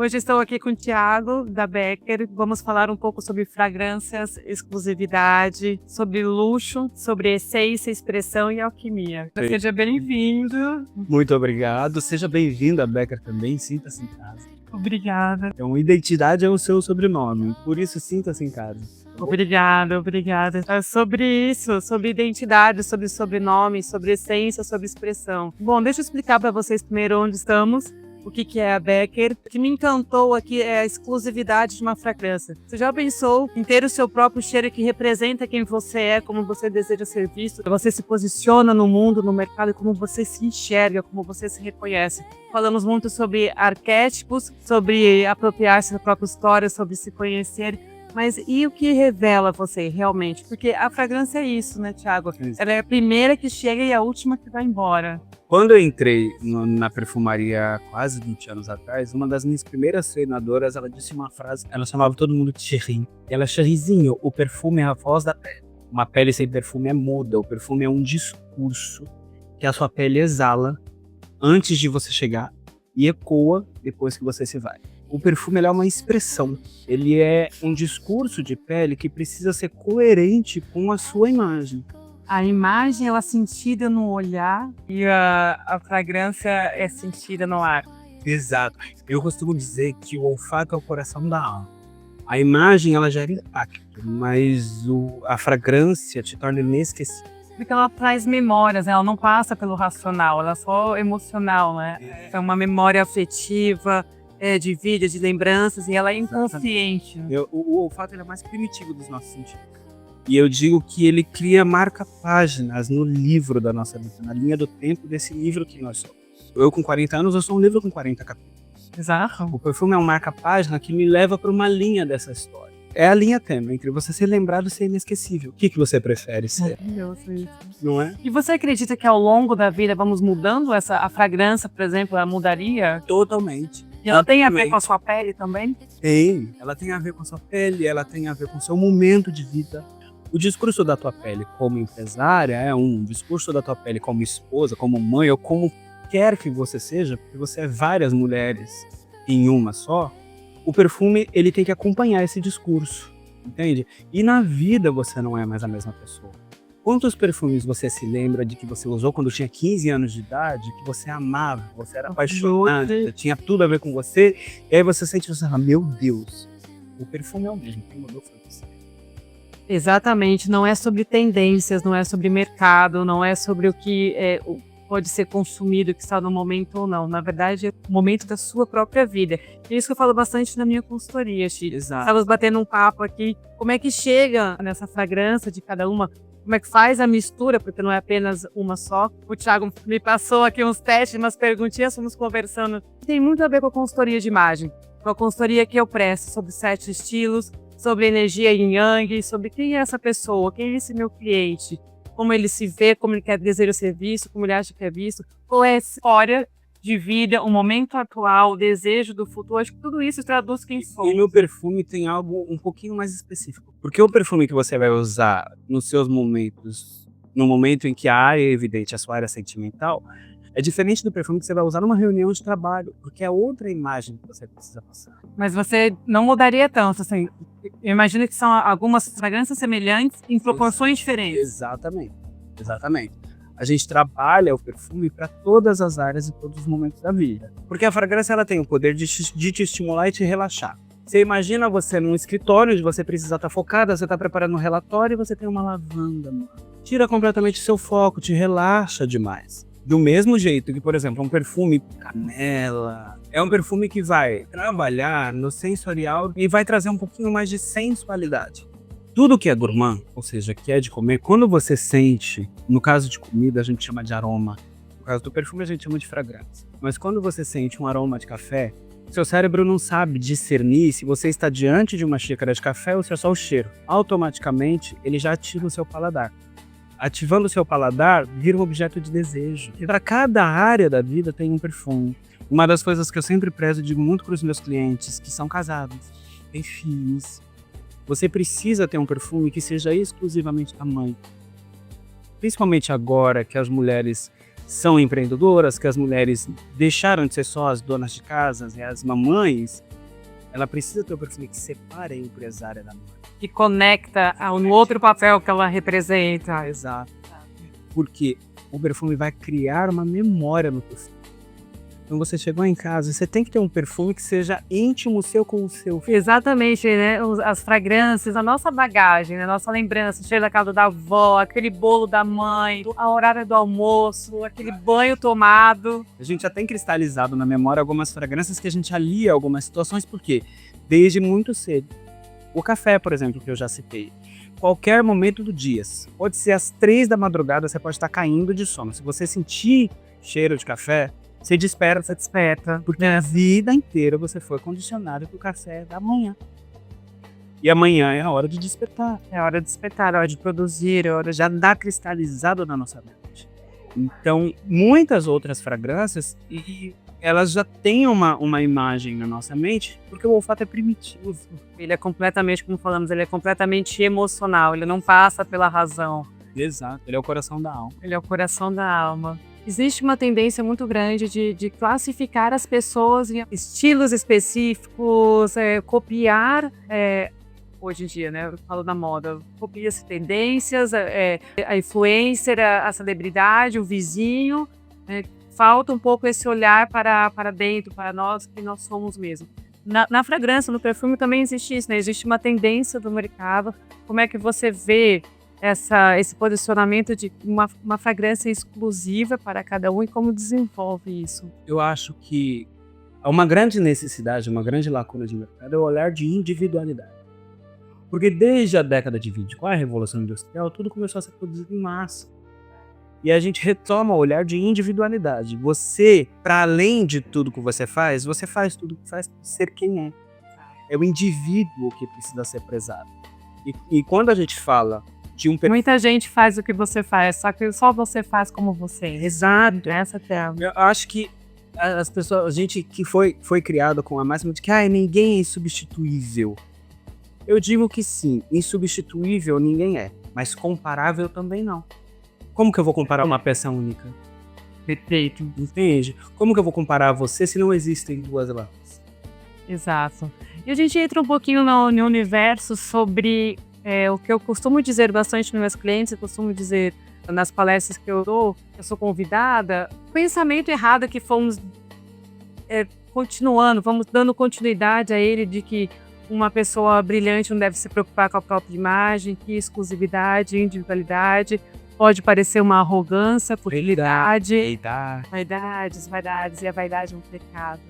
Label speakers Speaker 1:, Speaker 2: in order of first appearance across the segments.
Speaker 1: Hoje estou aqui com o Thiago, da Becker. Vamos falar um pouco sobre fragrâncias, exclusividade, sobre luxo, sobre essência, expressão e alquimia.
Speaker 2: Sim.
Speaker 1: Seja bem-vindo.
Speaker 2: Muito obrigado. Seja bem-vindo à Becker também. Sinta-se em casa.
Speaker 1: Obrigada.
Speaker 2: Então, identidade é o seu sobrenome. Por isso, sinta-se em casa.
Speaker 1: Obrigada. É sobre isso, sobre identidade, sobre sobrenome, sobre essência, sobre expressão. Bom, deixa eu explicar para vocês primeiro onde estamos. O que é a Becker? O que me encantou aqui é a exclusividade de uma fragrância. Você já pensou em ter o seu próprio cheiro que representa quem você é, como você deseja ser visto? Você se posiciona no mundo, no mercado, como você se enxerga, como você se reconhece. Falamos muito sobre arquétipos, sobre apropriar-se da própria história, sobre se conhecer. Mas e o que revela você realmente? Porque a fragrância é isso, né, Thiago? Ela é a primeira que chega e a última que vai embora.
Speaker 2: Quando eu entrei na perfumaria há quase 20 anos atrás, uma das minhas primeiras treinadoras, ela disse uma frase, ela chamava todo mundo de Cherie. Ela, Cheriezinho, o perfume é a voz da pele. Uma pele sem perfume é muda, o perfume é um discurso que a sua pele exala antes de você chegar e ecoa depois que você se vai. O perfume ele é uma expressão, ele é um discurso de pele que precisa ser coerente com a sua imagem.
Speaker 1: A imagem ela é sentida no olhar e a fragrância é sentida no ar.
Speaker 2: Exato. Eu costumo dizer que o olfato é o coração da alma. A imagem ela gera impacto, mas a fragrância te torna inesquecível.
Speaker 1: Porque ela traz memórias, ela não passa pelo racional, ela é só emocional, né? É uma memória afetiva, de vida, de lembranças, e ela é inconsciente.
Speaker 2: O olfato ele é mais primitivo dos nossos sentidos. E eu digo que ele cria marca-páginas no livro da nossa vida, na linha do tempo desse livro que nós somos. Eu com 40 anos, eu sou um livro com 40 capítulos.
Speaker 1: Exato.
Speaker 2: O perfume é um marca-página que me leva para uma linha dessa história. É a linha tênue entre você ser lembrado e ser inesquecível. O que você prefere ser?
Speaker 1: Maravilhoso isso.
Speaker 2: Não é?
Speaker 1: E você acredita que ao longo da vida vamos mudando a fragrância, por exemplo, ela mudaria?
Speaker 2: Totalmente.
Speaker 1: E ela tem a ver com a sua pele também?
Speaker 2: Tem. Ela tem a ver com a sua pele, ela tem a ver com o seu momento de vida. O discurso da tua pele como empresária é um discurso da tua pele como esposa, como mãe ou como quer que você seja, porque você é várias mulheres em uma só. O perfume ele tem que acompanhar esse discurso, entende? E na vida você não é mais a mesma pessoa. Quantos perfumes você se lembra de que você usou quando tinha 15 anos de idade, que você amava, você era apaixonada, tinha tudo a ver com você, e aí você sente, você fala, meu Deus, o perfume é o mesmo, quem mudou foi você.
Speaker 1: Exatamente, não é sobre tendências, não é sobre mercado, não é sobre o que pode ser consumido, que está no momento ou não. Na verdade, é o momento da sua própria vida. É isso que eu falo bastante na minha consultoria, Chi.
Speaker 2: Exato.
Speaker 1: Estamos batendo um papo aqui, como é que chega nessa fragrância de cada uma, como é que faz a mistura, porque não é apenas uma só. O Thiago me passou aqui uns testes, umas perguntinhas, fomos conversando. Tem muito a ver com a consultoria de imagem, com a consultoria que eu presto sobre 7 estilos, sobre energia yin yang, sobre quem é essa pessoa, quem é esse meu cliente, como ele se vê, como ele deseja ser visto, como ele acha que é visto, qual é a história de vida, o momento atual, o desejo do futuro. Acho que tudo isso traduz quem sou.
Speaker 2: E no perfume tem algo um pouquinho mais específico. Porque o perfume que você vai usar nos seus momentos, no momento em que a área é evidente, a sua área sentimental, é diferente do perfume que você vai usar numa reunião de trabalho, porque é outra imagem que você precisa passar.
Speaker 1: Mas você não mudaria tanto, assim. Eu imagino que são algumas fragrâncias semelhantes em proporções diferentes.
Speaker 2: Exatamente. A gente trabalha o perfume para todas as áreas e todos os momentos da vida. Porque a fragrância ela tem o poder de te estimular e te relaxar. Você imagina você num escritório onde você precisa estar focada, você está preparando um relatório e você tem uma lavanda. Tira completamente o seu foco, te relaxa demais. Do mesmo jeito que, por exemplo, um perfume canela, é um perfume que vai trabalhar no sensorial e vai trazer um pouquinho mais de sensualidade. Tudo que é gourmand, ou seja, que é de comer, quando você sente, no caso de comida a gente chama de aroma, no caso do perfume a gente chama de fragrância, mas quando você sente um aroma de café, seu cérebro não sabe discernir se você está diante de uma xícara de café ou se é só o cheiro. Automaticamente ele já ativa o seu paladar. Ativando o seu paladar, vira um objeto de desejo. E para cada área da vida tem um perfume. Uma das coisas que eu sempre prezo e digo muito para os meus clientes que são casados, têm filhos, você precisa ter um perfume que seja exclusivamente da mãe. Principalmente agora que as mulheres são empreendedoras, que as mulheres deixaram de ser só as donas de casas e as mamães, ela precisa ter um perfume que separe a empresária da marca.
Speaker 1: Que conecta no outro papel que ela representa.
Speaker 2: Exato. Porque o perfume vai criar uma memória no perfume. Então você chegou em casa, você tem que ter um perfume que seja íntimo seu com o seu.
Speaker 1: Exatamente, né? As fragrâncias, a nossa bagagem, né? A nossa lembrança, o cheiro da casa da avó, aquele bolo da mãe, a horário do almoço, aquele banho tomado.
Speaker 2: A gente já tem cristalizado na memória algumas fragrâncias que a gente alia a algumas situações, porque desde muito cedo. O café, por exemplo, que eu já citei. Qualquer momento do dia, pode ser às 3 da madrugada, você pode estar caindo de sono. Se você sentir cheiro de café, você desperta, porque a vida inteira você foi condicionado que o café é da manhã. E amanhã é a hora de despertar.
Speaker 1: É hora de despertar, é hora de produzir, é hora de...
Speaker 2: Já dá cristalizado na nossa mente. Então, muitas outras fragrâncias, e elas já têm uma imagem na nossa mente, porque o olfato é primitivo.
Speaker 1: Ele é completamente, como falamos, ele é completamente emocional, ele não passa pela razão.
Speaker 2: Exato, ele é o coração da alma.
Speaker 1: Ele é o coração da alma. Existe uma tendência muito grande de classificar as pessoas em estilos específicos, copiar, hoje em dia, né? Eu falo da moda, copia-se tendências, a influencer, a celebridade, o vizinho. Falta um pouco esse olhar para dentro, para nós, que nós somos mesmo. Na fragrância, no perfume também existe isso, né? Existe uma tendência do mercado. Como é que você vê esse posicionamento de uma fragrância exclusiva para cada um e como desenvolve isso?
Speaker 2: Eu acho que uma grande necessidade, uma grande lacuna de mercado é o olhar de individualidade. Porque desde a década de 20, com a Revolução Industrial, tudo começou a ser produzido em massa. E a gente retoma o olhar de individualidade. Você, para além de tudo que você faz tudo que faz para ser quem é. É o indivíduo que precisa ser prezado. E quando a gente fala de um perfume...
Speaker 1: Muita gente faz o que você faz, só que só você faz como você.
Speaker 2: Exato.
Speaker 1: Essa é a...
Speaker 2: Eu acho que as pessoas, a gente que foi criado com a máxima de que ninguém é insubstituível. Eu digo que sim, insubstituível ninguém é, mas comparável também não. Como que eu vou comparar uma peça única?
Speaker 1: Perfeito.
Speaker 2: Entende? Como que eu vou comparar você se não existem duas latas?
Speaker 1: Exato. E a gente entra um pouquinho no universo sobre o que eu costumo dizer bastante nos meus clientes, eu costumo dizer nas palestras que eu dou, eu sou convidada, pensamento errado que fomos continuando, vamos dando continuidade a ele de que uma pessoa brilhante não deve se preocupar com a própria imagem, que exclusividade, individualidade pode parecer uma arrogância, futilidade, vaidades, e a vaidade é um pecado.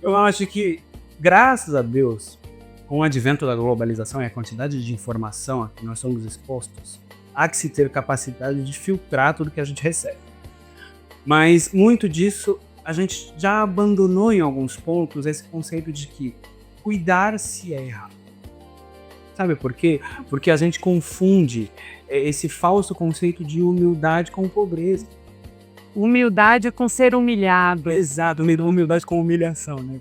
Speaker 2: Eu acho que, graças a Deus, com o advento da globalização e a quantidade de informação a que nós somos expostos, há que se ter capacidade de filtrar tudo que a gente recebe. Mas muito disso a gente já abandonou em alguns pontos esse conceito de que cuidar-se é errado. Sabe por quê? Porque a gente confunde esse falso conceito de humildade com pobreza.
Speaker 1: Humildade com ser humilhado.
Speaker 2: Exato, humildade com humilhação, né?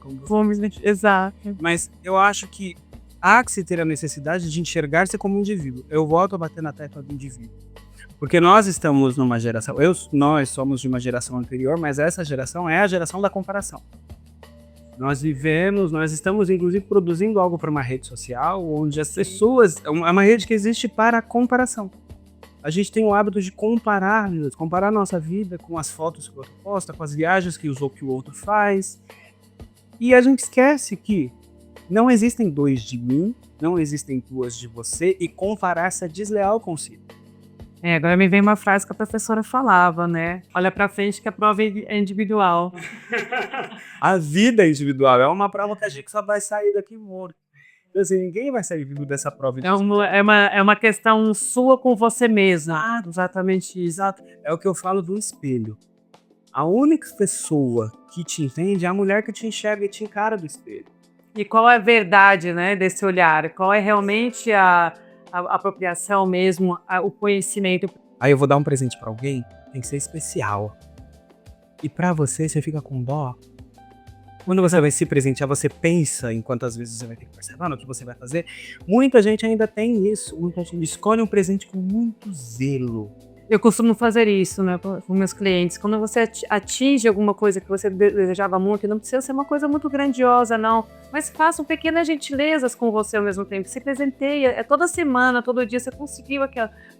Speaker 1: Exato.
Speaker 2: Mas eu acho que há que se ter a necessidade de enxergar-se como indivíduo. Eu volto a bater na tecla do indivíduo. Porque nós estamos numa geração, nós somos de uma geração anterior, mas essa geração é a geração da comparação. Nós estamos inclusive produzindo algo para uma rede social, onde as pessoas, é uma rede que existe para a comparação. A gente tem o hábito de comparar a nossa vida com as fotos que o outro posta, com as viagens que o outro faz. E a gente esquece que não existem dois de mim, não existem duas de você, e comparar-se é desleal consigo.
Speaker 1: Agora me vem uma frase que a professora falava, né? Olha pra frente que a prova é individual.
Speaker 2: A vida é individual, é uma prova que a gente só vai sair daqui morto. Então, assim, ninguém vai sair vivo dessa prova.
Speaker 1: É uma questão sua com você mesma.
Speaker 2: Exatamente, exato. É o que eu falo do espelho. A única pessoa que te entende é a mulher que te enxerga e te encara do espelho.
Speaker 1: E qual é a verdade, né, desse olhar? Qual é realmente a apropriação mesmo, o conhecimento?
Speaker 2: Aí eu vou dar um presente pra alguém, tem que ser especial. E pra você fica com dó. Quando você vai se presentear, você pensa em quantas vezes você vai ter que parcelar, no que você vai fazer. Muita gente ainda tem isso. Muita gente escolhe um presente com muito zelo.
Speaker 1: Eu costumo fazer isso, né, com meus clientes. Quando você atinge alguma coisa que você desejava muito, não precisa ser uma coisa muito grandiosa, não. mas façam pequenas gentilezas com você ao mesmo tempo. Se presenteia, toda semana, todo dia, você conseguiu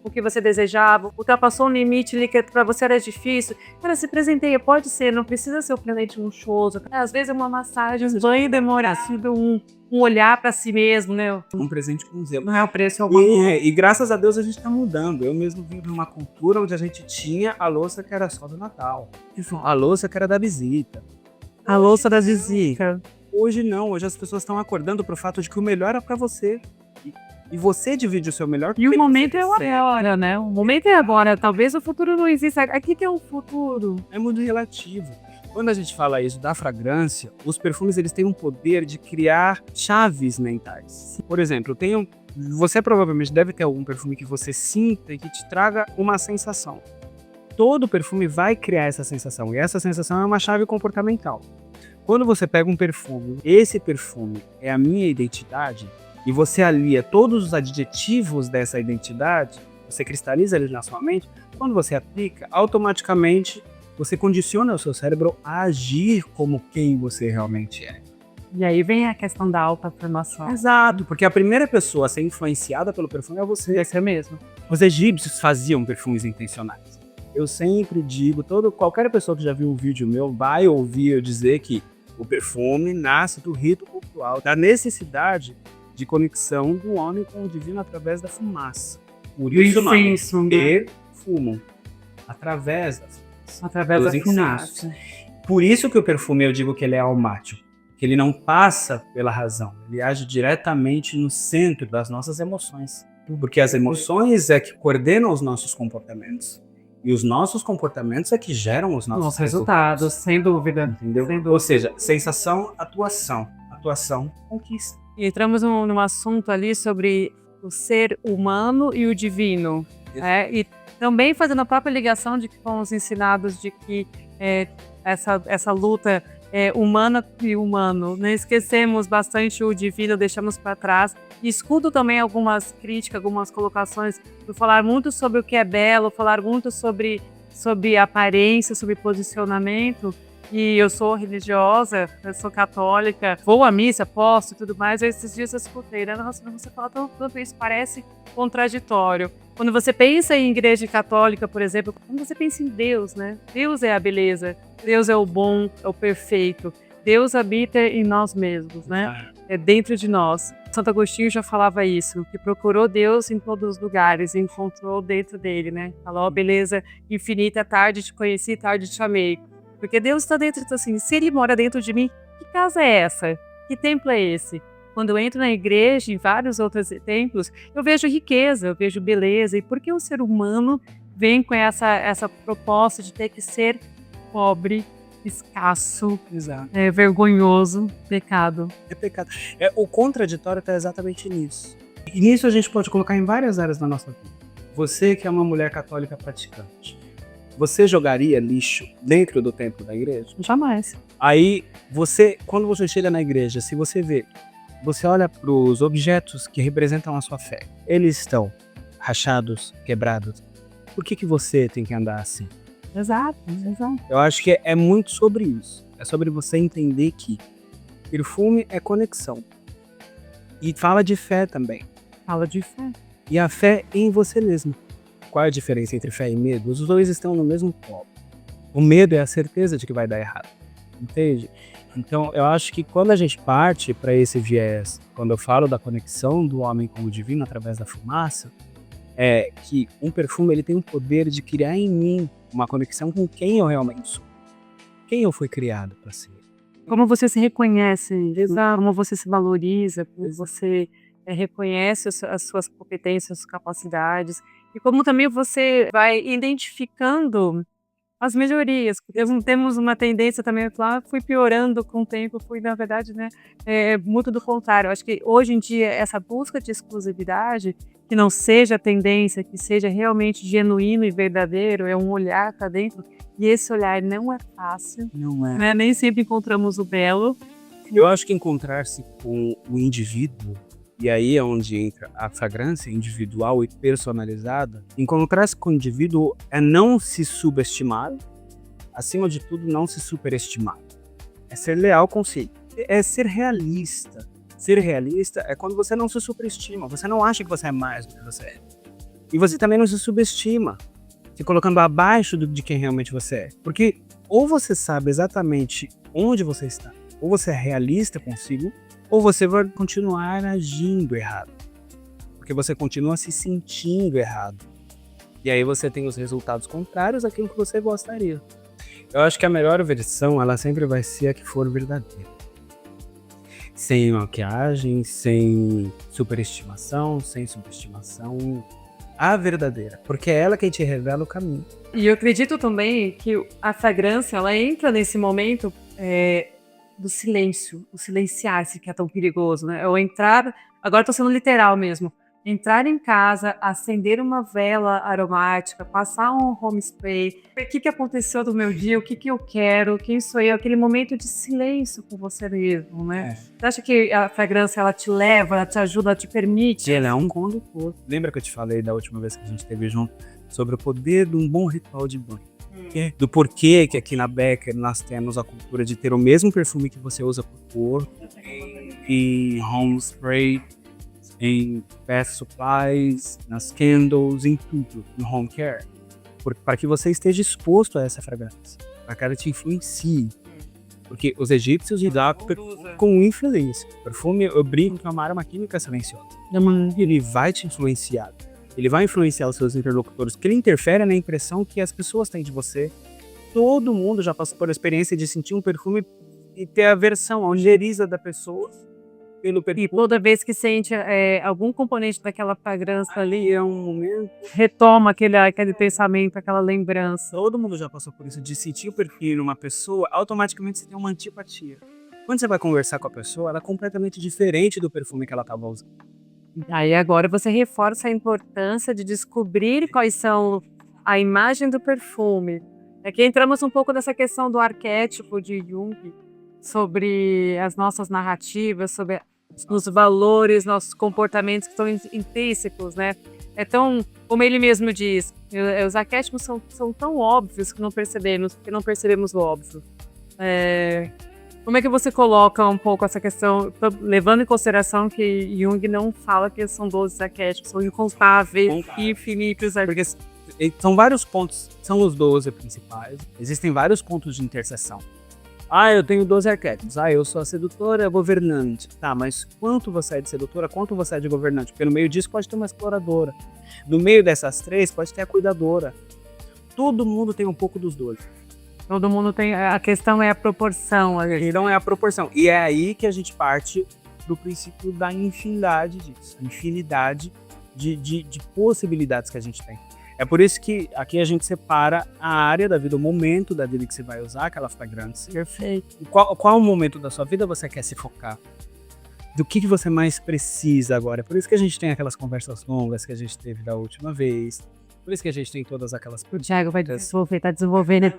Speaker 1: o que você desejava, ultrapassou um limite ali que para você era difícil. Cara, se presenteia, pode ser, não precisa ser um presente luxuoso. Às vezes é uma massagem, vai demorar, um olhar para si mesmo, né?
Speaker 2: Um presente com zelo.
Speaker 1: Não é o preço, é o valor.
Speaker 2: E graças a Deus a gente tá mudando. Eu mesmo vim de uma cultura onde a gente tinha a louça que era só do Natal. A louça que era da visita.
Speaker 1: A louça da visita.
Speaker 2: Hoje não, hoje as pessoas estão acordando pro fato de que o melhor é pra você. E você divide o seu melhor com
Speaker 1: E o momento é agora, né? O momento é agora. Talvez o futuro não exista. Aqui que é o futuro.
Speaker 2: É muito relativo. Quando a gente fala isso da fragrância, os perfumes eles têm um poder de criar chaves mentais. Por exemplo, você provavelmente deve ter algum perfume que você sinta e que te traga uma sensação. Todo perfume vai criar essa sensação, e essa sensação é uma chave comportamental. Quando você pega um perfume, esse perfume é a minha identidade, e você alia todos os adjetivos dessa identidade, você cristaliza eles na sua mente, quando você aplica, automaticamente você condiciona o seu cérebro a agir como quem você realmente é.
Speaker 1: E aí vem a questão da autoafirmação.
Speaker 2: Exato, porque a primeira pessoa a ser influenciada pelo perfume é você.
Speaker 1: É você mesmo.
Speaker 2: Os egípcios faziam perfumes intencionais. Eu sempre digo, qualquer pessoa que já viu um vídeo meu vai ouvir eu dizer que o perfume nasce do rito cultural, da necessidade de conexão do homem com o divino através da fumaça. Por isso, perfumam através da fumaça. Por isso que o perfume, eu digo que ele é almático, que ele não passa pela razão, ele age diretamente no centro das nossas emoções. Porque as emoções é que coordenam os nossos comportamentos. E os nossos comportamentos é que geram os nossos
Speaker 1: resultados, sem dúvida.
Speaker 2: Entendeu?
Speaker 1: Sem dúvida.
Speaker 2: Ou seja, sensação, atuação. Atuação, conquista.
Speaker 1: E entramos num assunto ali sobre o ser humano e o divino. E também fazendo a própria ligação de que fomos ensinados de que essa luta humana e humano, né? Esquecemos bastante o divino, deixamos para trás. E escuto também algumas críticas, algumas colocações, por falar muito sobre o que é belo, falar muito sobre aparência, sobre posicionamento. E eu sou religiosa, eu sou católica, vou à missa, posto e tudo mais. Esses dias eu escutei, né? Nossa, você fala tanto isso, parece contraditório. Quando você pensa em igreja católica, por exemplo, quando você pensa em Deus, né? Deus é a beleza, Deus é o bom, é o perfeito. Deus habita em nós mesmos, né? É dentro de nós. Santo Agostinho já falava isso, que procurou Deus em todos os lugares e encontrou dentro dele, né? Falou, ó, beleza infinita, tarde te conheci, tarde te amei. Porque Deus está dentro, então, assim, se ele mora dentro de mim, que casa é essa? Que templo é esse? Quando eu entro na igreja, em vários outros templos, eu vejo riqueza, eu vejo beleza. E por que o ser humano vem com essa proposta de ter que ser pobre, escasso, vergonhoso, pecado?
Speaker 2: É pecado. O contraditório está exatamente nisso. E nisso a gente pode colocar em várias áreas da nossa vida. Você que é uma mulher católica praticante, você jogaria lixo dentro do templo da igreja?
Speaker 1: Jamais.
Speaker 2: Aí, quando você chega na igreja, se você olha para os objetos que representam a sua fé, eles estão rachados, quebrados. Por que você tem que andar assim?
Speaker 1: Exato.
Speaker 2: Eu acho que é muito sobre isso. É sobre você entender que perfume é conexão. E fala de fé também.
Speaker 1: Fala de fé.
Speaker 2: E a fé em você mesmo. Qual é a diferença entre fé e medo? Os dois estão no mesmo polo. O medo é a certeza de que vai dar errado. Entende? Então, eu acho que quando a gente parte para esse viés, quando eu falo da conexão do homem com o divino através da fumaça, é que um perfume ele tem o poder de criar em mim uma conexão com quem eu realmente sou. Quem eu fui criado para ser.
Speaker 1: Como você se reconhece, como você se valoriza, como você reconhece as suas competências, as suas capacidades. E como também você vai identificando as melhorias. Temos uma tendência também, fui piorando com o tempo, na verdade, né, muito do contrário. Eu acho que hoje em dia essa busca de exclusividade, que não seja a tendência, que seja realmente genuíno e verdadeiro, é um olhar para dentro, e esse olhar não é fácil.
Speaker 2: Não é.
Speaker 1: Né? Nem sempre encontramos o belo.
Speaker 2: Eu acho que encontrar-se com o indivíduo, e aí é onde entra a fragrância individual e personalizada. Encontrar-se com o indivíduo é não se subestimar, acima de tudo, não se superestimar. É ser leal consigo. é ser realista. Ser realista é quando você não se superestima, você não acha que você é mais do que você é. E você também não se subestima, se colocando abaixo de quem realmente você é. Porque ou você sabe exatamente onde você está, ou você é realista consigo, ou você vai continuar agindo errado. Porque você continua se sentindo errado. E aí você tem os resultados contrários àquilo que você gostaria. Eu acho que a melhor versão, ela sempre vai ser a que for verdadeira. Sem maquiagem, sem superestimação, sem subestimação. A verdadeira. Porque é ela quem te revela o caminho.
Speaker 1: E eu acredito também que a fragrância, ela entra nesse momento do silêncio, o silenciar-se, que é tão perigoso, né? Eu entrar, agora estou sendo literal mesmo, entrar em casa, acender uma vela aromática, passar um home spray, ver o que aconteceu do meu dia, o que eu quero, quem sou eu, aquele momento de silêncio com você mesmo, né? Você acha que a fragrância, ela te leva, ela te ajuda, ela te permite?
Speaker 2: Ela é um condutor. Lembra que eu te falei da última vez que a gente esteve junto sobre o poder de um bom ritual de banho? Do porquê que aqui na Becker nós temos a cultura de ter o mesmo perfume que você usa por corpo, em home spray, em bath supplies, nas candles, em tudo, no home care. Para que você esteja exposto a essa fragrância, para que ela te influencie. Porque os egípcios lidavam com influência. O perfume, eu brinco que é uma arma química silenciosa. Ele vai te influenciar. Ele vai influenciar os seus interlocutores, que ele interfere na impressão que as pessoas têm de você. Todo mundo já passou por a experiência de sentir um perfume e ter a aversão, a ojeriza da pessoa pelo perfume.
Speaker 1: E toda vez que sente algum componente daquela fragrância ali,
Speaker 2: É um momento.
Speaker 1: retoma aquele pensamento, aquela lembrança.
Speaker 2: Todo mundo já passou por isso, de sentir o perfume numa pessoa, automaticamente você tem uma antipatia. Quando você vai conversar com a pessoa, ela é completamente diferente do perfume que ela estava usando.
Speaker 1: Aí agora você reforça a importância de descobrir quais são a imagem do perfume. Aqui entramos um pouco nessa questão do arquétipo de Jung, sobre as nossas narrativas, sobre os valores, nossos comportamentos que estão intrínsecos, né? É tão, como ele mesmo diz, os arquétipos são tão óbvios que não percebemos o óbvio. Como é que você coloca um pouco essa questão, levando em consideração que Jung não fala que são 12 arquétipos, são incontáveis e infinitos arquétipos?
Speaker 2: Porque são vários pontos, são os 12 principais, existem vários pontos de interseção. Eu tenho 12 arquétipos. Eu sou a sedutora, a governante. Tá, mas quanto você é de sedutora, quanto você é de governante? Porque no meio disso pode ter uma exploradora. No meio dessas três pode ter a cuidadora. Todo mundo tem um pouco dos 12.
Speaker 1: Todo mundo tem. A questão é a proporção.
Speaker 2: Então é a proporção. E é aí que a gente parte do princípio da infinidade disso. A infinidade de possibilidades que a gente tem. É por isso que aqui a gente separa a área da vida, o momento da vida que você vai usar aquela fragrância.
Speaker 1: Perfeito.
Speaker 2: Qual o momento da sua vida você quer se focar? Do que você mais precisa agora? É por isso que a gente tem aquelas conversas longas que a gente teve da última vez. Por isso que a gente tem todas aquelas...
Speaker 1: O Thiago está desenvolvendo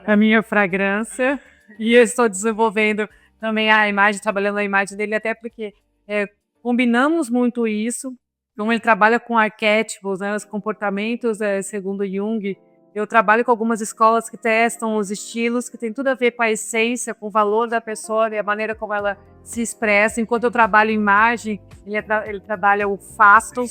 Speaker 1: a minha fragrância. E eu estou desenvolvendo também a imagem, trabalhando a imagem dele, até porque combinamos muito isso. Como ele trabalha com arquétipos, né, os comportamentos, segundo Jung, eu trabalho com algumas escolas que testam os estilos, que tem tudo a ver com a essência, com o valor da pessoa e a maneira como ela se expressa. Enquanto eu trabalho imagem, ele trabalha o fato,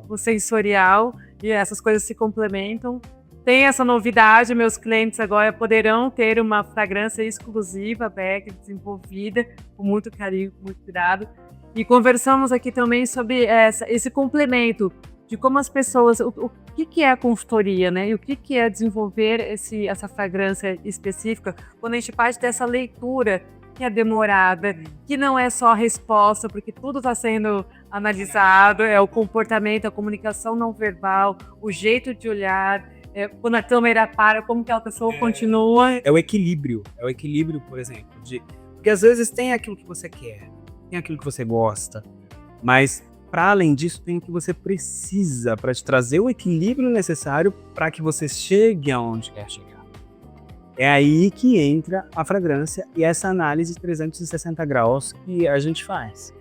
Speaker 1: o sensorial, e essas coisas se complementam. Tem essa novidade, meus clientes agora poderão ter uma fragrância exclusiva, Becker, desenvolvida com muito carinho, com muito cuidado. E conversamos aqui também sobre esse complemento de como as pessoas, o que é a consultoria, né? E o que é desenvolver essa fragrância específica, quando a gente parte dessa leitura que é demorada, que não é só a resposta, porque tudo está sendo analisado, é o comportamento, a comunicação não verbal, o jeito de olhar, quando a câmera para, como que a pessoa continua.
Speaker 2: É o equilíbrio, por exemplo, porque às vezes tem aquilo que você quer, tem aquilo que você gosta, mas para além disso tem o que você precisa para te trazer o equilíbrio necessário para que você chegue aonde quer chegar. É aí que entra a fragrância e essa análise de 360 graus que a gente faz.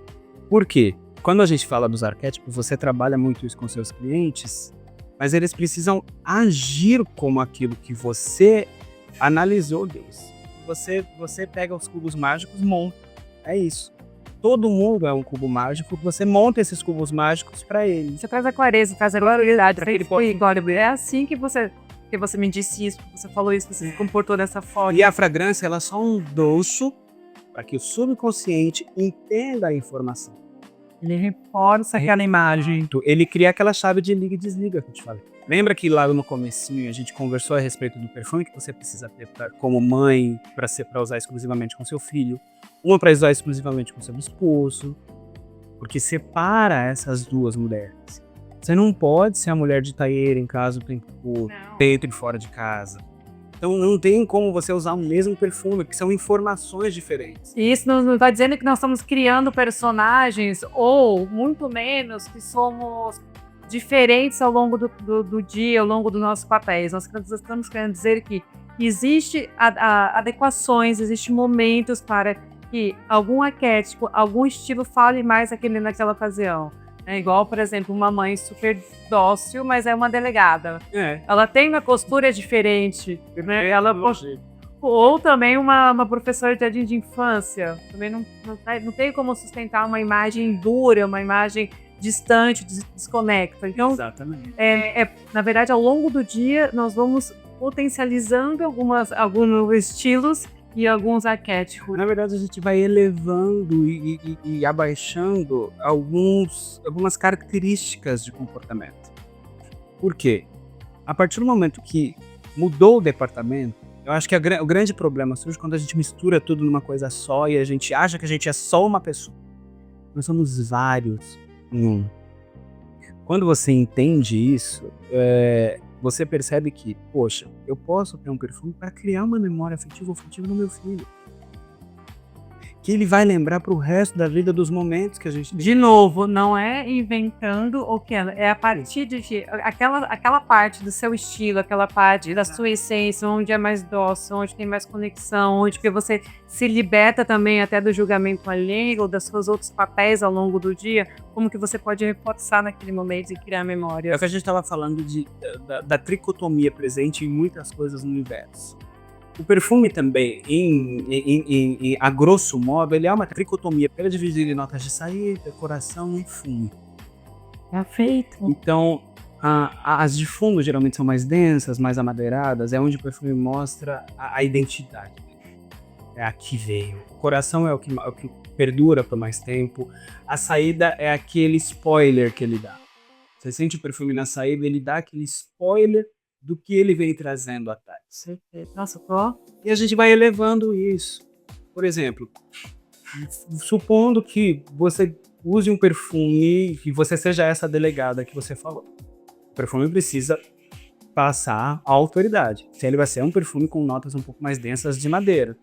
Speaker 2: Por quê? Quando a gente fala dos arquétipos, você trabalha muito isso com seus clientes, mas eles precisam agir como aquilo que você analisou deles. Você pega os cubos mágicos, monta É isso. Todo mundo é um cubo mágico, você monta esses cubos mágicos para ele.
Speaker 1: Você traz a clareza, traz a claridade.
Speaker 2: Pra que ele possa...
Speaker 1: É assim que você me disse isso, que você falou isso, você se comportou dessa forma.
Speaker 2: E a fragrância, ela é só um doce para que o subconsciente entenda a informação.
Speaker 1: Ele reforça aquela imagem.
Speaker 2: Ele cria aquela chave de liga e desliga que eu te falei. Lembra que lá no comecinho a gente conversou a respeito do perfume que você precisa ter como mãe, para usar exclusivamente com seu filho, uma para usar exclusivamente com seu esposo, porque separa essas duas mulheres. Você não pode ser a mulher de taieira em casa o tempo todo, dentro e fora de casa. Então não tem como você usar o mesmo perfume, porque são informações diferentes.
Speaker 1: E isso não está dizendo que nós estamos criando personagens, ou muito menos que somos diferentes ao longo do dia, ao longo dos nossos papéis. Nós estamos querendo dizer que existe adequações, existem momentos para que algum arquétipo, algum estilo fale mais naquela ocasião. É igual, por exemplo, uma mãe super dócil, mas é uma delegada. Ela tem uma postura diferente, né? Ou também uma professora de jardim de infância. Também não tem como sustentar uma imagem dura, uma imagem distante, desconecta. Então,
Speaker 2: exatamente.
Speaker 1: Na verdade, ao longo do dia, nós vamos potencializando alguns estilos e alguns arquétipos.
Speaker 2: Na verdade, a gente vai elevando e abaixando algumas características de comportamento. Por quê? A partir do momento que mudou o departamento, eu acho que o grande problema surge quando a gente mistura tudo numa coisa só e a gente acha que a gente é só uma pessoa. Nós somos vários em um. Quando você entende isso, você percebe que, poxa, eu posso ter um perfume para criar uma memória afetiva ou afetiva no meu filho. Que ele vai lembrar pro resto da vida dos momentos que a gente...
Speaker 1: De novo, não é inventando o que é a partir de aquela parte do seu estilo, aquela parte da sua essência, onde é mais dócil, onde tem mais conexão, onde que você se liberta também até do julgamento alheio, ou dos seus outros papéis ao longo do dia, como que você pode reforçar naquele momento e criar memória.
Speaker 2: É o que a gente estava falando da tricotomia presente em muitas coisas no universo. O perfume também, a grosso modo, ele é uma tricotomia para dividir em notas de saída, coração e fundo.
Speaker 1: Perfeito.
Speaker 2: Então, as de fundo geralmente são mais densas, mais amadeiradas, é onde o perfume mostra a identidade. É a que veio. O coração é o que perdura por mais tempo. A saída é aquele spoiler que ele dá. Você sente o perfume na saída, ele dá aquele spoiler do que ele vem trazendo atrás.
Speaker 1: Nossa, tô.
Speaker 2: E a gente vai elevando isso. Por exemplo, supondo que você use um perfume e você seja essa delegada que você falou. O perfume precisa passar a autoridade. Se ele vai ser um perfume com notas um pouco mais densas de madeira.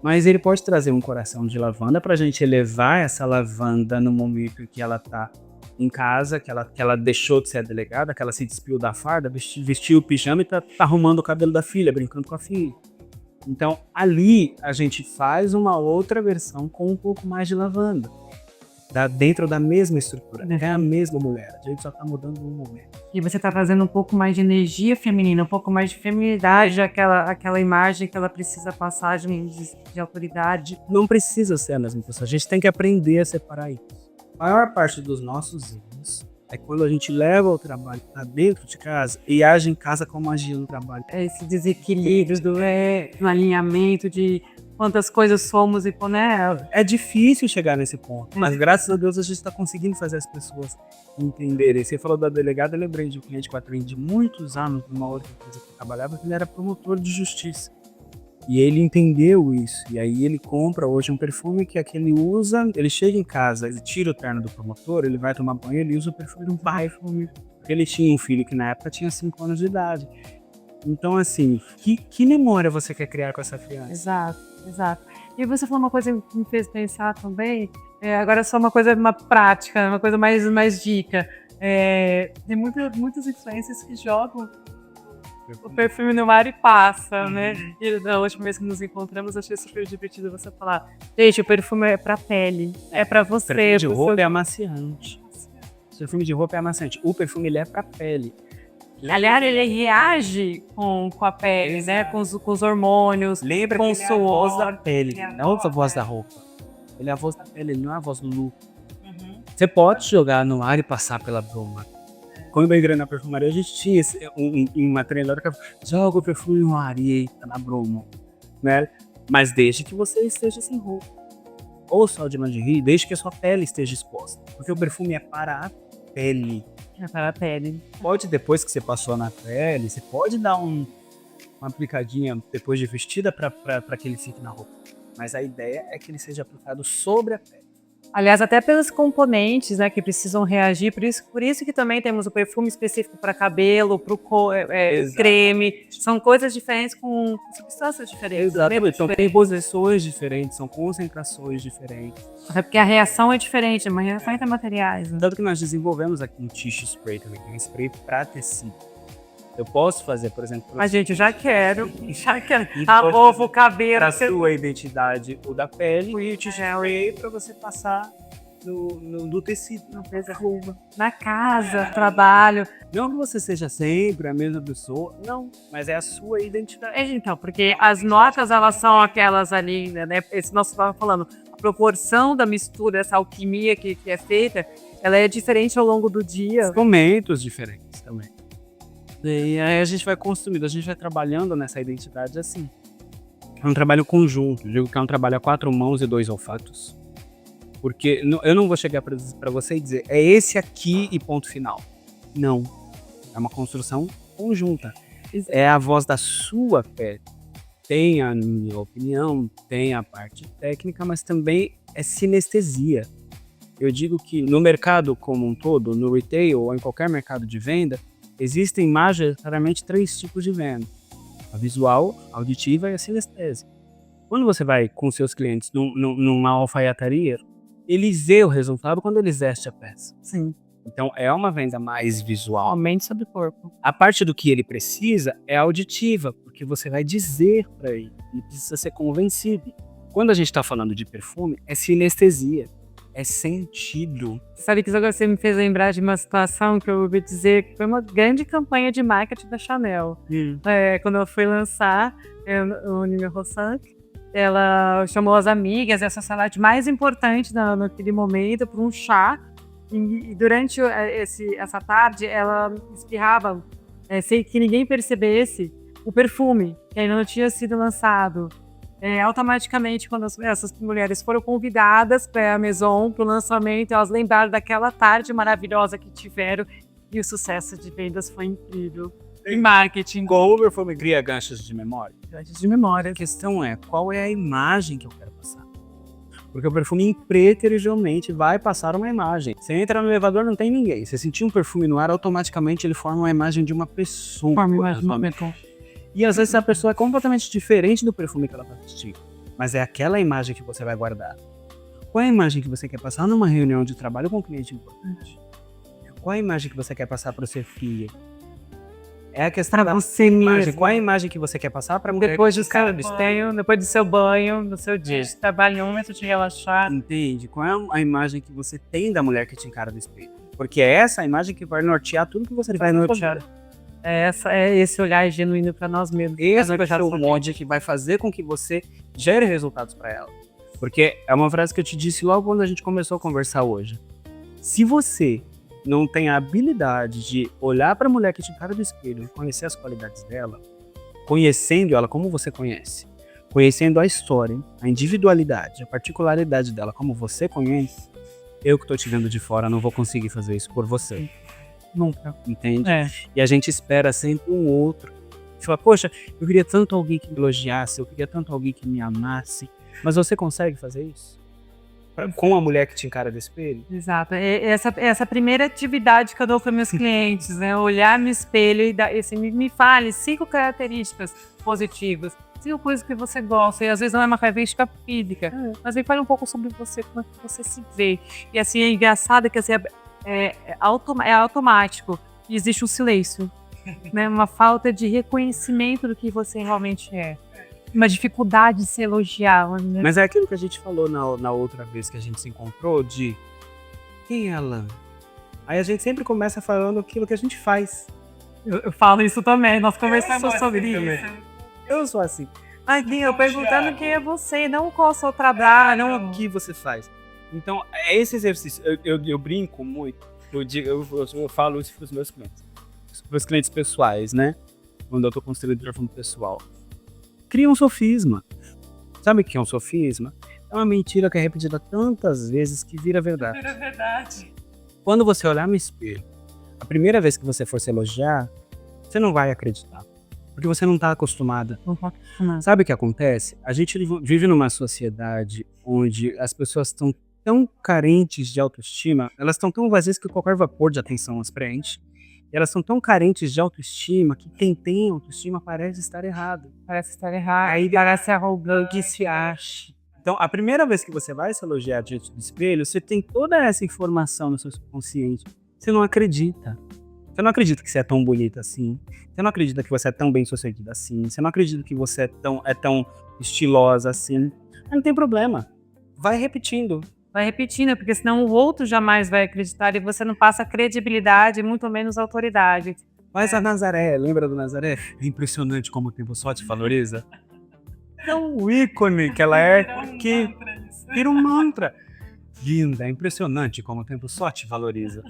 Speaker 2: Mas ele pode trazer um coração de lavanda pra gente elevar essa lavanda no momento em que ela tá em casa, que ela deixou de ser a delegada, que ela se despiu da farda, vestiu o pijama e tá arrumando o cabelo da filha, brincando com a filha. Então, ali a gente faz uma outra versão com um pouco mais de lavanda. Dentro da mesma estrutura. É a mesma mulher, a gente só tá mudando um momento.
Speaker 1: E você tá trazendo um pouco mais de energia feminina, um pouco mais de feminilidade, aquela imagem que ela precisa passar de autoridade.
Speaker 2: Não precisa ser a mesma pessoa, a gente tem que aprender a separar isso. A maior parte dos nossos erros é quando a gente leva o trabalho para dentro de casa e age em casa como agia no trabalho.
Speaker 1: Esse desequilíbrio no alinhamento de quantas coisas somos e né?
Speaker 2: É difícil chegar nesse ponto, mas graças a Deus a gente está conseguindo fazer as pessoas entenderem. Você falou da delegada, eu lembrei de um cliente que eu atendi muitos anos numa outra empresa que eu trabalhava, que ele era promotor de justiça. E ele entendeu isso, e aí ele compra hoje um perfume que aquele usa, ele chega em casa, ele tira o terno do promotor, ele vai tomar banho, ele usa o perfume de um perfume, porque ele tinha um filho que na época tinha 5 anos de idade. Então assim, que memória você quer criar com essa criança?
Speaker 1: Exato. E você falou uma coisa que me fez pensar também, agora só uma coisa uma prática, uma coisa mais dica. Tem muitas influências que jogam o perfume no mar e passa, né? E da última vez que nos encontramos, achei super divertido você falar: gente, o perfume é pra pele, é pra você.
Speaker 2: O perfume de roupa é amaciante. O perfume de roupa é amaciante. O perfume, ele é pra pele.
Speaker 1: Aliás, ele reage com a pele, né? Com os hormônios,
Speaker 2: lembra
Speaker 1: com
Speaker 2: que
Speaker 1: o suor
Speaker 2: da pele, não a voz da roupa. Ele é a voz da pele, ele não é a voz do luto. Você pode jogar no ar e passar pela bruma. Quando eu entrei na perfumaria, a gente tinha uma treinadora que falava, joga o perfume no ar e eita, na bruma. Né? Mas desde que você esteja sem roupa. Ou só de lingerie, desde que a sua pele esteja exposta. Porque o perfume é para a pele.
Speaker 1: É para a pele.
Speaker 2: Pode, depois que você passou na pele, você pode dar uma aplicadinha depois de vestida para que ele fique na roupa. Mas a ideia é que ele seja aplicado sobre a pele.
Speaker 1: Aliás, até pelos componentes, né, que precisam reagir, por isso que também temos o perfume específico para cabelo, para o creme, são coisas diferentes com substâncias diferentes.
Speaker 2: Exatamente, então tem posições diferentes, são concentrações diferentes.
Speaker 1: Até porque a reação é diferente, é uma reação entre materiais. Né?
Speaker 2: Tanto que nós desenvolvemos aqui um tissue spray também, que é um spray para tecido. Eu posso fazer, por exemplo...
Speaker 1: Mas, gente, eu já quero. A ovo, o cabelo...
Speaker 2: Para a sua identidade ou da pele, e o tissue spray para você passar no tecido.
Speaker 1: Na casa, no trabalho.
Speaker 2: Não que você seja sempre a mesma pessoa, não. Mas é a sua identidade.
Speaker 1: Então, porque as notas, elas são aquelas ali, né? Esse nós estávamos falando. A proporção da mistura, essa alquimia que é feita, ela é diferente ao longo do dia.
Speaker 2: Momentos diferentes também. E aí a gente vai construindo, a gente vai trabalhando nessa identidade assim. É um trabalho conjunto, eu digo que é um trabalho a 4 mãos e 2 olfatos. Porque eu não vou chegar para você e dizer, é esse aqui e ponto final. Não. É uma construção conjunta. É a voz da sua pele. Tem a minha opinião, tem a parte técnica, mas também é sinestesia. Eu digo que no mercado como um todo, no retail ou em qualquer mercado de venda, existem majoritariamente 3 tipos de venda. A visual, a auditiva e a sinestésica. Quando você vai com seus clientes numa alfaiataria, eles veem o resultado quando eles vestem a peça.
Speaker 1: Sim.
Speaker 2: Então é uma venda mais visual.
Speaker 1: Aumente sobre o corpo.
Speaker 2: A parte do que ele precisa é auditiva, porque você vai dizer para ele. Ele precisa ser convencido. Quando a gente está falando de perfume, é sinestesia. É sentido.
Speaker 1: Sabe que agora você me fez lembrar de uma situação que eu ouvi dizer que foi uma grande campanha de marketing da Chanel. Quando ela foi lançar o Numéro 5, ela chamou as amigas, essa sociedade mais importante naquele momento, para um chá. E durante essa tarde, ela espirrava, sem que ninguém percebesse, o perfume, que ainda não tinha sido lançado. Automaticamente, quando essas mulheres foram convidadas para a Maison, para o lançamento, elas lembraram daquela tarde maravilhosa que tiveram e o sucesso de vendas foi incrível. Em marketing.
Speaker 2: Como o perfume cria ganchos de memória?
Speaker 1: Ganchos de memória.
Speaker 2: A questão é, qual é a imagem que eu quero passar? Porque o perfume impreterivelmente vai passar uma imagem. Você entra no elevador, não tem ninguém. Você sentir um perfume no ar, automaticamente ele forma uma imagem de uma pessoa.
Speaker 1: Forma uma imagem.
Speaker 2: E às vezes a pessoa é completamente diferente do perfume que ela vai vestir. Mas é aquela imagem que você vai guardar. Qual é a imagem que você quer passar numa reunião de trabalho com um cliente importante? Qual é a imagem que você quer passar para o seu filho? É a questão da
Speaker 1: você
Speaker 2: imagem. Qual é a imagem que você quer passar para mulher?
Speaker 1: Depois do seu banho, no seu dia de trabalho, um momento de relaxar.
Speaker 2: Entende? Qual é a imagem que você tem da mulher que te encara no espelho? Porque é essa a imagem que vai nortear tudo que você vai nortear.
Speaker 1: É esse olhar genuíno para nós mesmos.
Speaker 2: Esse vai ser o molde que vai fazer com que você gere resultados para ela. Porque é uma frase que eu te disse logo quando a gente começou a conversar hoje. Se você não tem a habilidade de olhar para a mulher que te encara no espelho e conhecer as qualidades dela, conhecendo ela como você conhece, conhecendo a história, a individualidade, a particularidade dela como você conhece, eu que estou te vendo de fora não vou conseguir fazer isso por você.
Speaker 1: Nunca.
Speaker 2: Entende? E a gente espera sempre um outro. Você fala, poxa, eu queria tanto alguém que me elogiasse, eu queria tanto alguém que me amasse. Mas você consegue fazer isso? Com a mulher que te encara no espelho?
Speaker 1: Exato. Essa primeira atividade que eu dou para meus clientes, né? Olhar no espelho e dar, me fale 5 características positivas. 5 coisas que você gosta. E às vezes não é uma característica física. Mas me fale um pouco sobre você, como é que você se vê. E assim, é engraçado que assim, é automático. E existe um silêncio. Né? Uma falta de reconhecimento do que você realmente é. Uma dificuldade de se elogiar. Né?
Speaker 2: Mas é aquilo que a gente falou na outra vez que a gente se encontrou, de quem é a Lana? Aí a gente sempre começa falando aquilo que a gente faz.
Speaker 1: Eu falo isso também, nós conversamos sobre isso.
Speaker 2: Eu sou assim.
Speaker 1: Aqui, eu perguntando quem é você, não qual o seu trabalho, não.
Speaker 2: O que você faz. Então, é esse exercício. Eu brinco muito. Eu falo isso para os meus clientes. Para os meus clientes pessoais, né? Quando eu estou construindo perfume pessoal. Cria um sofisma. Sabe o que é um sofisma? É uma mentira que é repetida tantas vezes que vira verdade.
Speaker 1: Vira verdade.
Speaker 2: Quando você olhar no espelho, a primeira vez que você for se elogiar, você não vai acreditar. Porque você não está acostumada. Sabe o que acontece? A gente vive numa sociedade onde as pessoas estão tão carentes de autoestima, elas estão tão vazias que qualquer vapor de atenção as preenche. E elas são tão carentes de autoestima que quem tem autoestima parece estar errado.
Speaker 1: Parece estar errado. Aí parece arrogante, se acha.
Speaker 2: Então, a primeira vez que você vai se elogiar diante do espelho, você tem toda essa informação no seu subconsciente. Você não acredita. Você não acredita que você é tão bonita assim. Você não acredita que você é tão bem-sucedida assim. Você não acredita que você é tão estilosa assim. Mas não tem problema. Vai repetindo.
Speaker 1: Vai repetindo, porque senão o outro jamais vai acreditar e você não passa credibilidade, muito menos autoridade.
Speaker 2: Mas a Nazaré, lembra do Nazaré? É impressionante como o tempo só te valoriza. É um ícone que ela é, que vira um mantra. Linda, é impressionante como o tempo só te valoriza.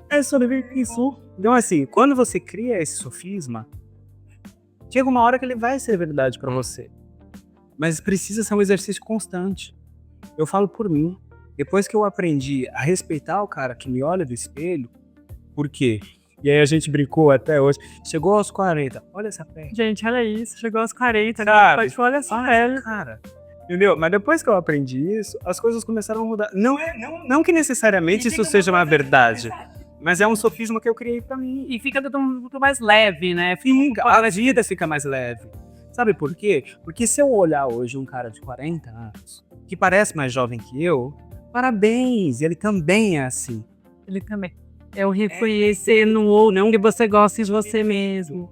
Speaker 2: É sobre isso. Então assim, quando você cria esse sofisma, chega uma hora que ele vai ser verdade pra você. Mas precisa ser um exercício constante. Eu falo por mim. Depois que eu aprendi a respeitar o cara que me olha do espelho, por quê? E aí a gente brincou até hoje. Chegou aos 40, olha essa pele.
Speaker 1: Gente, olha isso, chegou aos 40,
Speaker 2: Cara,
Speaker 1: olha essa pele.
Speaker 2: Cara, entendeu? Mas depois que eu aprendi isso, as coisas começaram a mudar. Não que necessariamente isso seja uma verdade, mas é um sofisma que eu criei pra mim.
Speaker 1: E fica tudo muito mais leve, né?
Speaker 2: A vida fica mais leve. Sabe por quê? Porque se eu olhar hoje um cara de 40 anos, que parece mais jovem que eu, parabéns, ele também é assim.
Speaker 1: Ele também. É o reconhecer no outro, não que você goste de você mesmo.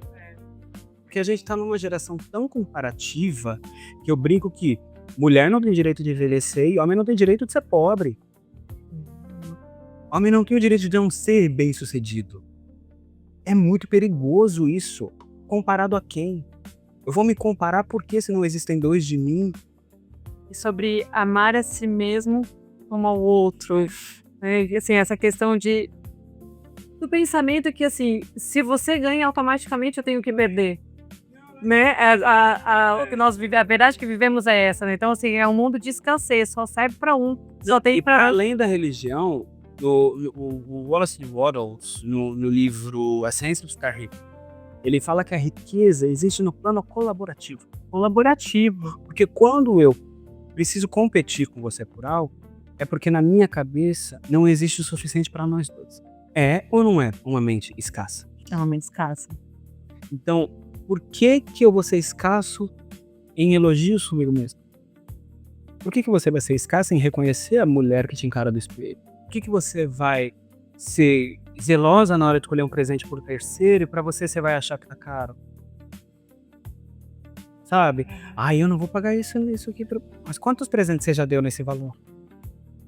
Speaker 2: Porque a gente tá numa geração tão comparativa que eu brinco que mulher não tem direito de envelhecer e homem não tem direito de ser pobre. Homem não tem o direito de não ser bem-sucedido. É muito perigoso isso. Comparado a quem? Eu vou me comparar porque se não existem dois de mim?
Speaker 1: E sobre amar a si mesmo como ao outro. Né? Assim, essa questão do pensamento que, assim, se você ganha, automaticamente eu tenho que perder. Né? O que nós vivemos, a verdade que vivemos é essa, né? Então, assim, é um mundo de escassez, só serve para um. Só tem para
Speaker 2: além da religião, o Wallace Wattles, no livro A Ciência de Ficar Rico, ele fala que a riqueza existe no plano colaborativo.
Speaker 1: Colaborativo.
Speaker 2: Porque quando eu preciso competir com você por algo, é porque na minha cabeça não existe o suficiente para nós dois. É ou não é uma mente escassa?
Speaker 1: É uma mente escassa.
Speaker 2: Então, por que eu vou ser escasso em elogios comigo mesmo? Por que você vai ser escasso em reconhecer a mulher que te encara do espelho? Por que você vai ser zelosa na hora de escolher um presente por terceiro e pra você vai achar que tá caro? Sabe? Eu não vou pagar isso aqui. Mas quantos presentes você já deu nesse valor?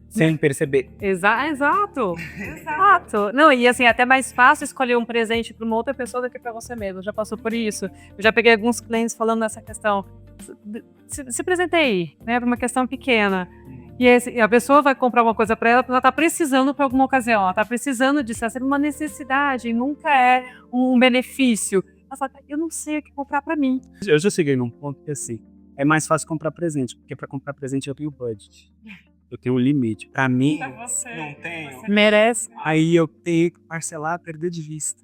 Speaker 2: Sem perceber.
Speaker 1: Exato. Não, e assim, é até mais fácil escolher um presente para uma outra pessoa do que para você mesmo. Já passou por isso. Eu já peguei alguns clientes falando nessa questão. Se presenteie, né, para uma questão pequena. E a pessoa vai comprar uma coisa para ela porque ela está precisando para alguma ocasião. Ela está precisando disso. Essa é uma necessidade, nunca é um benefício. Ela fala, eu não sei o que comprar para mim.
Speaker 2: Eu já cheguei num ponto que assim, é mais fácil comprar presente, porque para comprar presente eu tenho budget. Eu tenho um limite. Pra mim,
Speaker 1: não tenho. Merece.
Speaker 2: Aí eu tenho que parcelar, perder de vista.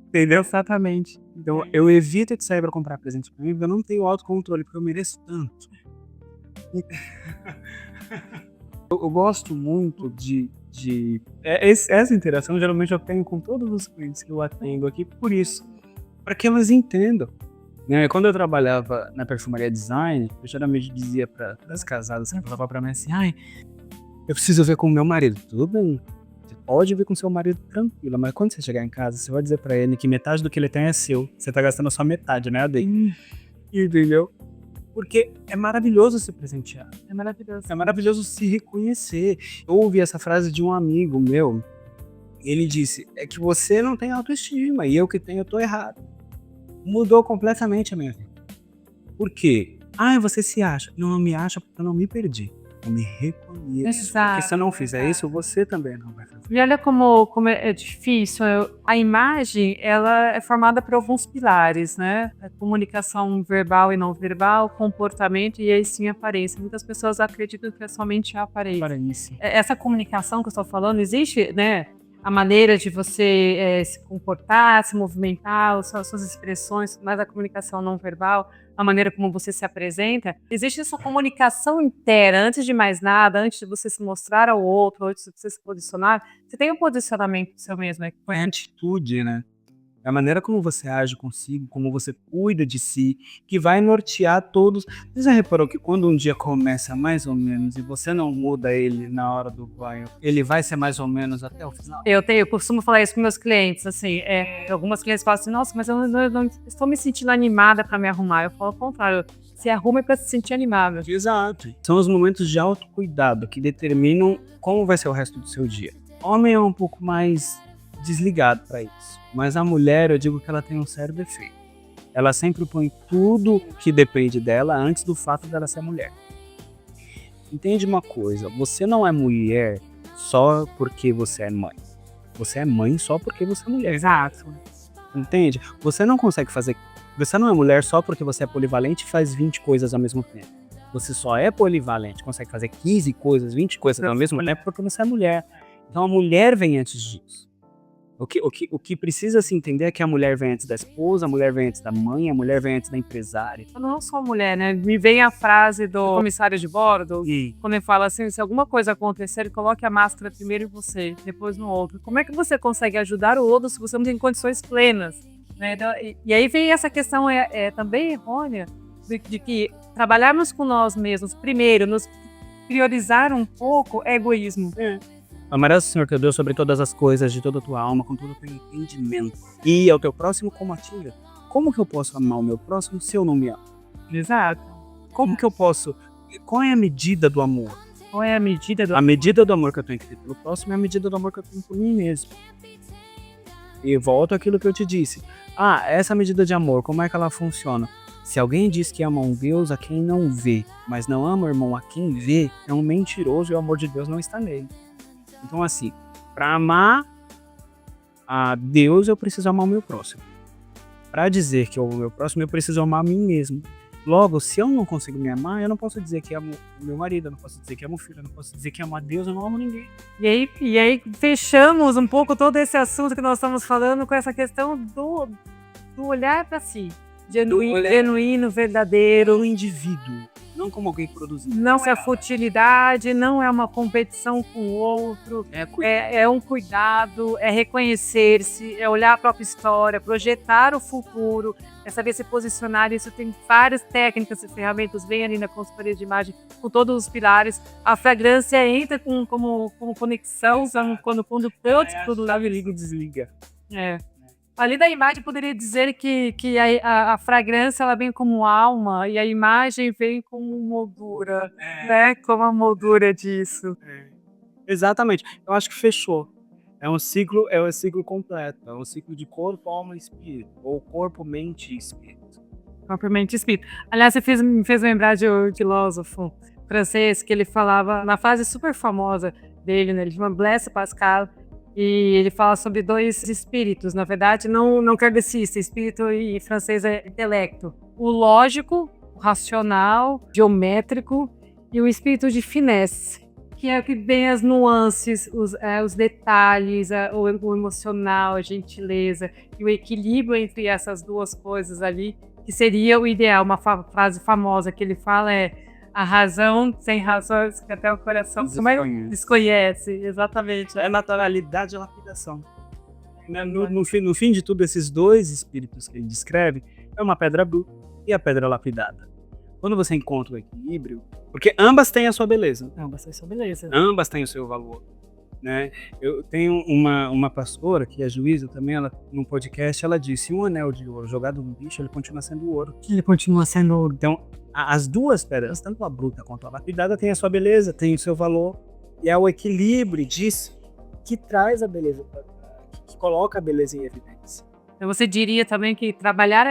Speaker 2: Entendeu?
Speaker 1: Exatamente.
Speaker 2: Então eu evito de sair pra comprar presente pra mim, porque eu não tenho autocontrole, porque eu mereço tanto. Eu gosto muito essa interação, geralmente eu tenho com todos os clientes que eu atendo aqui, por isso. Pra que elas entendam. Quando eu trabalhava na perfumaria design, eu geralmente dizia para as casadas que falavam para mim assim, eu preciso ver com o meu marido. Tudo bem, você pode ver com seu marido tranquilo, mas quando você chegar em casa, você vai dizer para ele que metade do que ele tem é seu. Você tá gastando só metade, né, a dele. Entendeu? Porque é maravilhoso se presentear.
Speaker 1: É maravilhoso.
Speaker 2: É maravilhoso se reconhecer. Eu ouvi essa frase de um amigo meu. Ele disse, é que você não tem autoestima e eu que tenho, eu tô errado. Mudou completamente a minha vida. Por quê? Ah, você se acha. Eu não me acho porque eu não me perdi. Eu me reconheço.
Speaker 1: Exato,
Speaker 2: Porque se eu não fizer
Speaker 1: exato.
Speaker 2: isso, você também não vai fazer.
Speaker 1: E olha como é difícil. A imagem, ela é formada por alguns pilares, né? A comunicação verbal e não verbal, comportamento e aí sim aparência. Muitas pessoas acreditam que é somente a aparência. Essa comunicação que eu estou falando, existe, né? A maneira de você se comportar, se movimentar, as suas expressões, mas a comunicação não verbal, a maneira como você se apresenta. Existe essa comunicação inteira, antes de mais nada, antes de você se mostrar ao outro, antes de você se posicionar, você tem um posicionamento seu mesmo. Né?
Speaker 2: É atitude, né? É a maneira como você age consigo, como você cuida de si, que vai nortear todos. Você já reparou que quando um dia começa mais ou menos e você não muda ele na hora do banho, ele vai ser mais ou menos até o final?
Speaker 1: Eu costumo falar isso com meus clientes, assim, algumas clientes falam assim, nossa, mas eu não estou me sentindo animada para me arrumar. Eu falo ao contrário, se arruma para se sentir animada.
Speaker 2: Exato. São os momentos de autocuidado que determinam como vai ser o resto do seu dia. Homem é um pouco mais desligado para isso, mas a mulher, eu digo que ela tem um sério defeito. Ela sempre põe tudo que depende dela antes do fato dela ser mulher. Entende uma coisa, você não é mulher só porque você é mãe. Você é mãe só porque você é mulher.
Speaker 1: Exato.
Speaker 2: Entende? Você não consegue fazer... Você não é mulher só porque você é polivalente e faz 20 coisas ao mesmo tempo. Você só é polivalente, consegue fazer 15 coisas, 20 coisas ao mesmo tempo porque você é mulher. Então a mulher vem antes disso. O que precisa se entender é que a mulher vem antes da esposa, a mulher vem antes da mãe, a mulher vem antes da empresária.
Speaker 1: Eu não sou mulher, né? Me vem a frase do comissário de bordo, quando ele fala assim, se alguma coisa acontecer, coloque a máscara primeiro em você, depois no outro. Como é que você consegue ajudar o outro se você não tem condições plenas? Né? Então, e aí vem essa questão também errônea de que trabalharmos com nós mesmos primeiro, nos priorizar um pouco é egoísmo.
Speaker 2: Amarás o Senhor teu Deus sobre todas as coisas, de toda a tua alma, com todo o teu entendimento. E ao teu próximo como a ti. Como que eu posso amar o meu próximo se eu não me amo?
Speaker 1: Exato.
Speaker 2: Como que eu posso... Qual é a medida do amor?
Speaker 1: Qual é a medida do...
Speaker 2: A medida do amor que eu tenho que ter pelo próximo é a medida do amor que eu tenho por mim mesmo. E volto àquilo que eu te disse. Essa medida de amor, como é que ela funciona? Se alguém diz que ama um Deus a quem não vê, mas não ama o irmão a quem vê, é um mentiroso e o amor de Deus não está nele. Então, assim, para amar a Deus, eu preciso amar o meu próximo. Para dizer que eu amo o meu próximo, eu preciso amar a mim mesmo. Logo, se eu não consigo me amar, eu não posso dizer que amo o meu marido, eu não posso dizer que amo o filho, eu não posso dizer que amo a Deus, eu não amo ninguém.
Speaker 1: E aí fechamos um pouco todo esse assunto que nós estamos falando com essa questão do olhar para si. Genuíno, verdadeiro.
Speaker 2: Do indivíduo, não como alguém produzido.
Speaker 1: Não é a futilidade, não é uma competição com o outro, é um cuidado, é reconhecer-se, é olhar a própria história, projetar o futuro, é saber se posicionar. Isso tem várias técnicas e ferramentas, vem ali na consultoria de imagem, com todos os pilares. A fragrância entra como conexão, quando tudo liga e desliga. Ali da imagem poderia dizer que a fragrância ela vem como alma e a imagem vem como moldura, né? Como a moldura disso.
Speaker 2: Exatamente. Eu acho que fechou. É um ciclo completo. É um ciclo de corpo, alma e espírito. Ou corpo, mente e espírito.
Speaker 1: Corpo, mente e espírito. Aliás, você me fez lembrar de um filósofo francês que ele falava, na frase super famosa dele, né? Ele chama Blaise Pascal. E ele fala sobre dois espíritos, na verdade, não kardecista, espírito em francês é intelecto. O lógico, o racional, geométrico e o espírito de finesse, que é o que vem as nuances, os detalhes, o emocional, a gentileza e o equilíbrio entre essas duas coisas ali, que seria o ideal. Uma frase famosa que ele fala é: a razão sem razões que até o coração desconhece. Exatamente.
Speaker 2: É naturalidade e lapidação. No fim de tudo, esses dois espíritos que ele descreve é uma pedra bruta e a pedra lapidada. Quando você encontra o equilíbrio, porque ambas têm a sua beleza. Ambas têm o seu valor. Né? Eu tenho uma pastora que é juíza também, ela, num podcast, ela disse: um anel de ouro jogado no lixo, ele continua sendo ouro. Então, as duas pedras, tanto a bruta quanto a lapidada, tem a sua beleza, tem o seu valor. E é o equilíbrio disso que traz a beleza, que coloca a beleza em evidência.
Speaker 1: Então você diria também que trabalhar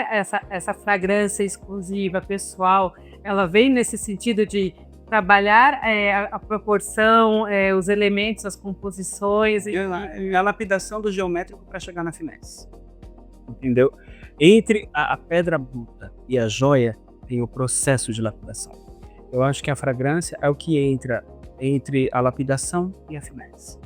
Speaker 1: essa fragrância exclusiva, pessoal, Ela vem nesse sentido de trabalhar a proporção, os elementos, as composições.
Speaker 2: E a lapidação do geométrico para chegar na finesse. Entendeu? Entre a pedra bruta e a joia tem o processo de lapidação. Eu acho que a fragrância é o que entra entre a lapidação e a finesse.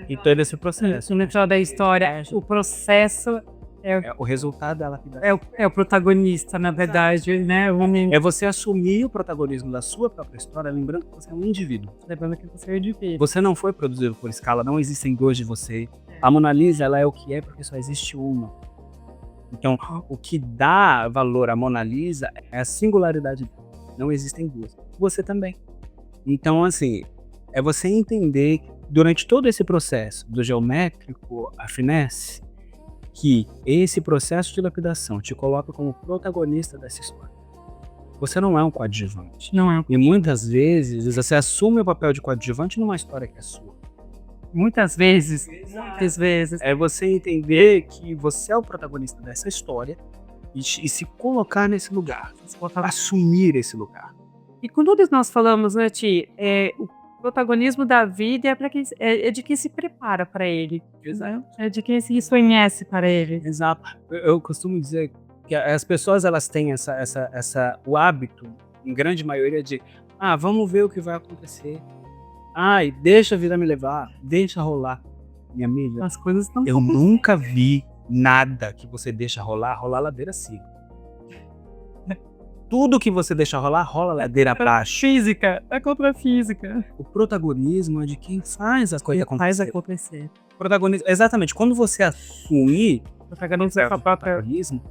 Speaker 2: E todo esse processo.
Speaker 1: No final da história, o processo
Speaker 2: É o resultado da lapidação.
Speaker 1: é o protagonista, na verdade, né?
Speaker 2: É você assumir o protagonismo da sua própria história, lembrando que você é um indivíduo.
Speaker 1: Lembrando que você é indivíduo.
Speaker 2: Você não foi produzido por escala, não existem duas de você. A Mona Lisa, ela é o que é porque só existe uma. Então, o que dá valor à Mona Lisa é a singularidade dela. Não existem duas. Você também. Então, assim, é você entender durante todo esse processo, do geométrico à finesse, que esse processo de lapidação te coloca como protagonista dessa história. Você não é um coadjuvante.
Speaker 1: Não é.
Speaker 2: E muitas vezes você assume o papel de coadjuvante numa história que é sua.
Speaker 1: Muitas vezes.
Speaker 2: É você entender que você é o protagonista dessa história e se colocar nesse lugar. Assumir esse lugar.
Speaker 1: E quando nós falamos, né, Ti, o protagonismo da vida é de quem se prepara para ele.
Speaker 2: Exato.
Speaker 1: Né? É de quem se conhece para ele.
Speaker 2: Exato. Eu costumo dizer que as pessoas elas têm o hábito, em grande maioria, de vamos ver o que vai acontecer. Ai, deixa a vida me levar, deixa rolar. Minha amiga,
Speaker 1: As coisas estão.
Speaker 2: eu nunca vi nada que você deixa rolar ladeira acima. Tudo que você deixa rolar, rola ladeira abaixo.
Speaker 1: Física, é contra a física.
Speaker 2: O protagonismo é de quem faz as coisas
Speaker 1: acontecer.
Speaker 2: Protagonismo, exatamente, quando você assumir
Speaker 1: O protagonismo é
Speaker 2: protagonismo,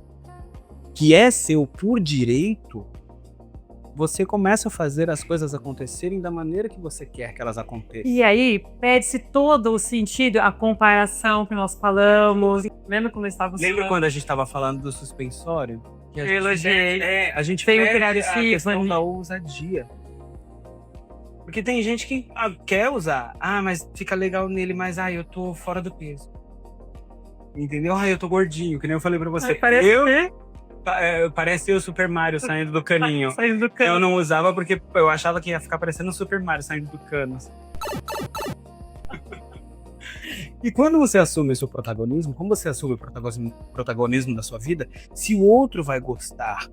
Speaker 2: que é seu por direito, você começa a fazer as coisas acontecerem da maneira que você quer que elas aconteçam.
Speaker 1: E aí, perde-se todo o sentido, a comparação que nós falamos. Lembra quando estávamos
Speaker 2: Lembra quando a gente estava falando do suspensório? Que a
Speaker 1: Eu
Speaker 2: gente
Speaker 1: elogiei.
Speaker 2: a gente
Speaker 1: Tem o
Speaker 2: perde
Speaker 1: criativo,
Speaker 2: a questão
Speaker 1: né?
Speaker 2: da ousadia. Porque tem gente que quer usar. Mas fica legal nele, mas eu tô fora do peso. Entendeu? Eu tô gordinho, que nem eu falei pra você. Parece o Super Mario saindo do caninho.
Speaker 1: Saindo do cano.
Speaker 2: Eu não usava porque eu achava que ia ficar parecendo o Super Mario saindo do cano. E quando você assume o seu protagonismo, como você assume o protagonismo da sua vida, se o outro vai gostar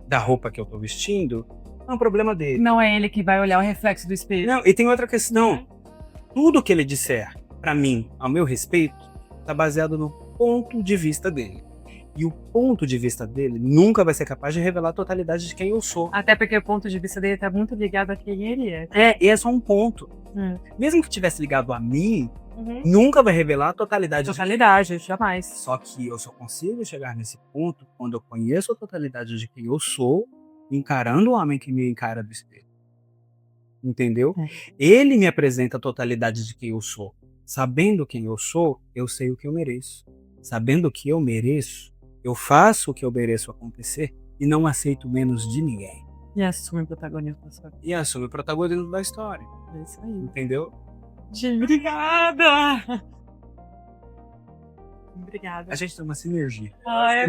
Speaker 2: da roupa que eu tô vestindo, é um problema dele.
Speaker 1: Não é ele que vai olhar o reflexo do espelho.
Speaker 2: Não, e tem outra questão. Tudo que ele disser pra mim, ao meu respeito, tá baseado no ponto de vista dele. E o ponto de vista dele nunca vai ser capaz de revelar a totalidade de quem eu sou.
Speaker 1: Até porque o ponto de vista dele tá muito ligado a quem ele é.
Speaker 2: E é só um ponto. Mesmo que tivesse ligado a mim, nunca vai revelar a totalidade.
Speaker 1: Totalidade, jamais.
Speaker 2: Só que eu só consigo chegar nesse ponto quando eu conheço a totalidade de quem eu sou, encarando o homem que me encara do espelho. Entendeu? Ele me apresenta a totalidade de quem eu sou. Sabendo quem eu sou, eu sei o que eu mereço. Sabendo o que eu mereço, eu faço o que eu mereço acontecer e não aceito menos de ninguém.
Speaker 1: E assume o protagonismo da sua vida.
Speaker 2: E assume o protagonismo da história.
Speaker 1: É isso aí.
Speaker 2: Entendeu?
Speaker 1: Obrigada! Obrigada.
Speaker 2: A gente tem uma sinergia.
Speaker 1: É